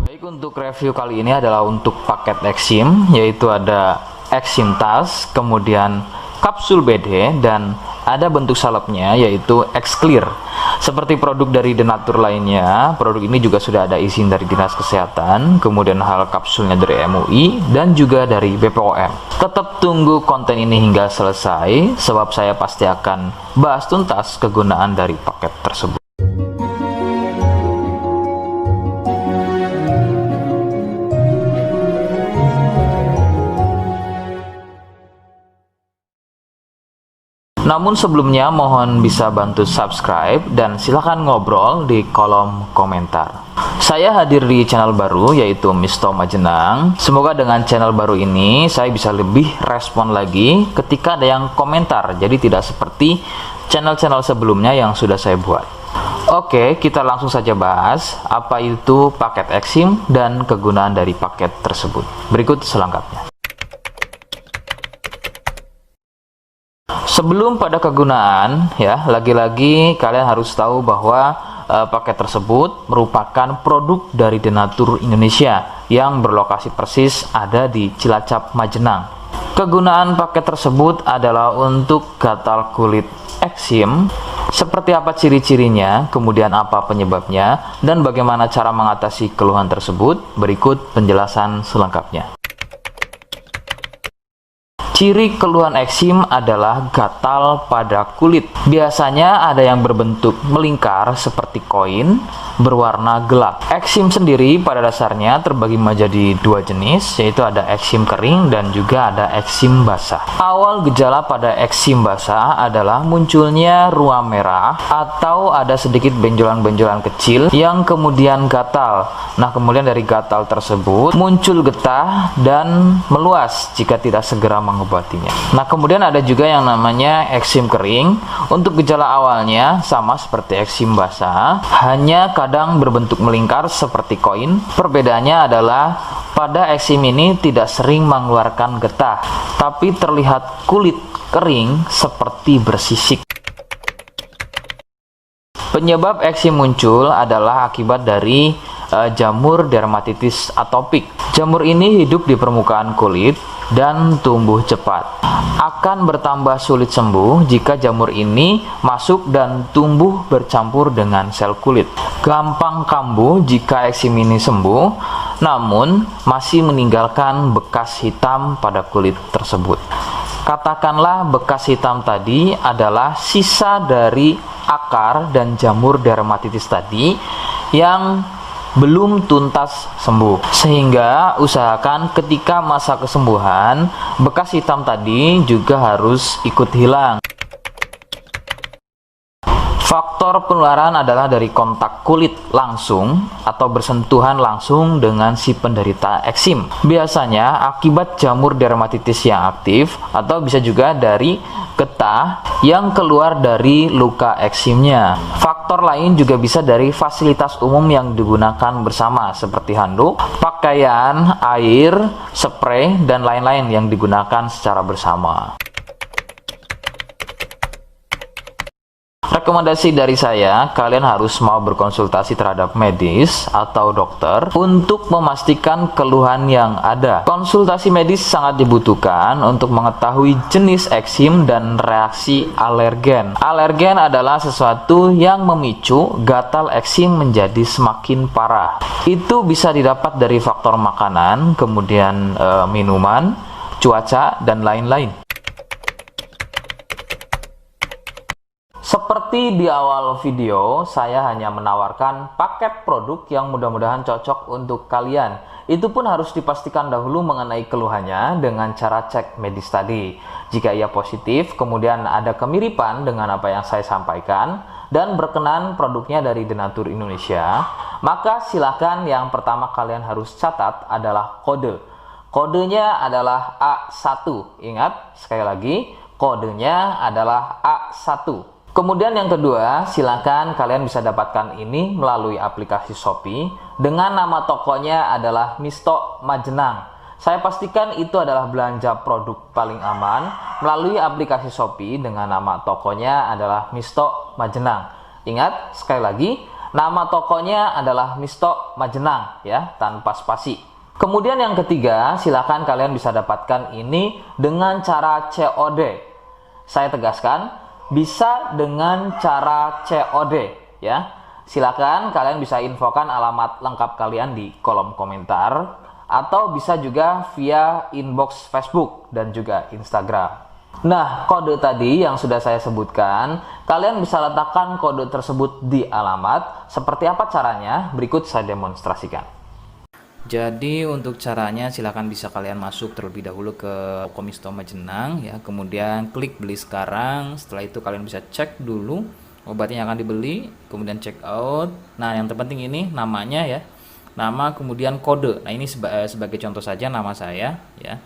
Baik, untuk review kali ini adalah untuk paket Exim, yaitu ada Exim Tas, kemudian kapsul BD, dan ada bentuk salepnya yaitu X-Clear. Seperti produk dari Denatur lainnya, produk ini juga sudah ada izin dari Dinas Kesehatan, kemudian hal kapsulnya dari MUI, dan juga dari BPOM. Tetap tunggu konten ini hingga selesai, sebab saya pasti akan bahas tuntas kegunaan dari paket tersebut. Namun sebelumnya mohon bisa bantu subscribe dan silahkan ngobrol di kolom komentar. Saya hadir di channel baru yaitu Misto Majenang. Semoga dengan channel baru ini saya bisa lebih respon lagi ketika ada yang komentar. Jadi tidak seperti channel-channel sebelumnya yang sudah saya buat. Oke, kita langsung saja bahas apa itu paket Exim dan kegunaan dari paket tersebut. Berikut selengkapnya. Sebelum pada kegunaan, ya, lagi-lagi kalian harus tahu bahwa paket tersebut merupakan produk dari Denatur Indonesia yang berlokasi persis ada di Cilacap, Majenang. Kegunaan paket tersebut adalah untuk gatal kulit eksim. Seperti apa ciri-cirinya, kemudian apa penyebabnya, dan bagaimana cara mengatasi keluhan tersebut. Berikut penjelasan selengkapnya. Ciri keluhan eksim adalah gatal pada kulit. Biasanya ada yang berbentuk melingkar seperti koin, berwarna gelap. Eksim sendiri pada dasarnya terbagi menjadi dua jenis, yaitu ada eksim kering dan juga ada eksim basah. Awal gejala pada eksim basah adalah munculnya ruam merah atau ada sedikit benjolan-benjolan kecil yang kemudian gatal. Nah, kemudian dari gatal tersebut muncul getah dan meluas jika tidak segera mengobatinya. Nah, kemudian ada juga yang namanya eksim kering. Untuk gejala awalnya sama seperti eksim basah, hanya kadang berbentuk melingkar seperti koin. Perbedaannya adalah pada eksim ini tidak sering mengeluarkan getah, tapi terlihat kulit kering seperti bersisik. Penyebab eksim muncul adalah akibat dari jamur dermatitis atopik. Jamur ini hidup di permukaan kulit dan tumbuh cepat. Akan bertambah sulit sembuh jika jamur ini masuk dan tumbuh bercampur dengan sel kulit. Gampang kambuh jika eksim ini sembuh, namun masih meninggalkan bekas hitam pada kulit tersebut. Katakanlah bekas hitam tadi adalah sisa dari akar dan jamur dermatitis tadi yang belum tuntas sembuh, sehingga usahakan ketika masa kesembuhan bekas hitam tadi juga harus ikut hilang. Faktor penularan adalah dari kontak kulit langsung atau bersentuhan langsung dengan si penderita eksim. Biasanya akibat jamur dermatitis yang aktif atau bisa juga dari getah yang keluar dari luka eksimnya. Faktor lain juga bisa dari fasilitas umum yang digunakan bersama seperti handuk, pakaian, air, spray, dan lain-lain yang digunakan secara bersama. Rekomendasi dari saya, kalian harus mau berkonsultasi terhadap medis atau dokter untuk memastikan keluhan yang ada. Konsultasi medis sangat dibutuhkan untuk mengetahui jenis eksim dan reaksi alergen. Alergen adalah sesuatu yang memicu gatal eksim menjadi semakin parah. Itu bisa didapat dari faktor makanan, kemudian minuman, cuaca, dan lain-lain. Seperti di awal video, saya hanya menawarkan paket produk yang mudah-mudahan cocok untuk kalian. Itu pun harus dipastikan dahulu mengenai keluhannya dengan cara cek medis tadi. Jika ia positif, kemudian ada kemiripan dengan apa yang saya sampaikan, dan berkenan produknya dari Denatur Indonesia, maka silakan yang pertama kalian harus catat adalah kode. Kodenya adalah A1. Ingat, sekali lagi, kodenya adalah A1. Kemudian yang kedua, silakan kalian bisa dapatkan ini melalui aplikasi Shopee dengan nama tokonya adalah Misto Majenang. Saya pastikan itu adalah belanja produk paling aman melalui aplikasi Shopee dengan nama tokonya adalah Misto Majenang. Ingat, sekali lagi, Nama tokonya adalah Misto Majenang ya, tanpa spasi. Kemudian yang ketiga, silakan kalian bisa dapatkan ini dengan cara COD. Saya tegaskan, bisa dengan cara COD ya. Silakan kalian bisa infokan alamat lengkap kalian di kolom komentar atau bisa juga via inbox Facebook dan juga Instagram. Nah, kode tadi yang sudah saya sebutkan, kalian bisa letakkan kode tersebut di alamat. Seperti apa caranya? Berikut saya demonstrasikan. Jadi untuk caranya silakan bisa kalian masuk terlebih dahulu ke toko Misto Majenang ya, kemudian klik beli sekarang. Setelah itu kalian bisa cek dulu obatnya yang akan dibeli, kemudian check out. Nah, yang terpenting ini namanya ya. Nama kemudian kode. Nah, ini sebagai contoh saja nama saya ya.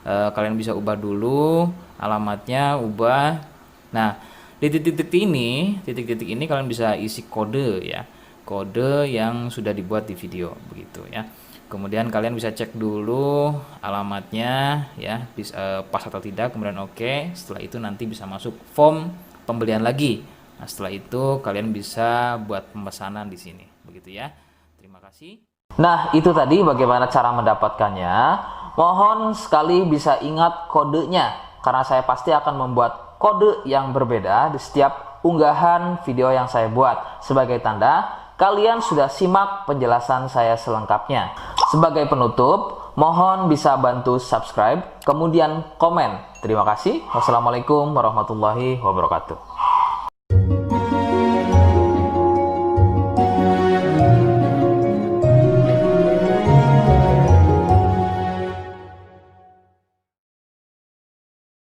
Kalian bisa ubah dulu alamatnya, ubah. Nah, di titik-titik ini kalian bisa isi kode ya, kode yang sudah dibuat di video begitu ya. Kemudian kalian bisa cek dulu alamatnya ya, pas atau tidak, kemudian oke. Setelah itu nanti bisa masuk form pembelian lagi. Nah, setelah itu kalian bisa buat pemesanan di sini begitu ya. Terima kasih. Nah, itu tadi bagaimana cara mendapatkannya. Mohon sekali bisa ingat kodenya, karena saya pasti akan membuat kode yang berbeda di setiap unggahan video yang saya buat. Sebagai tanda, kalian sudah simak penjelasan saya selengkapnya. Sebagai penutup, mohon bisa bantu subscribe, kemudian komen. Terima kasih. Wassalamualaikum warahmatullahi wabarakatuh.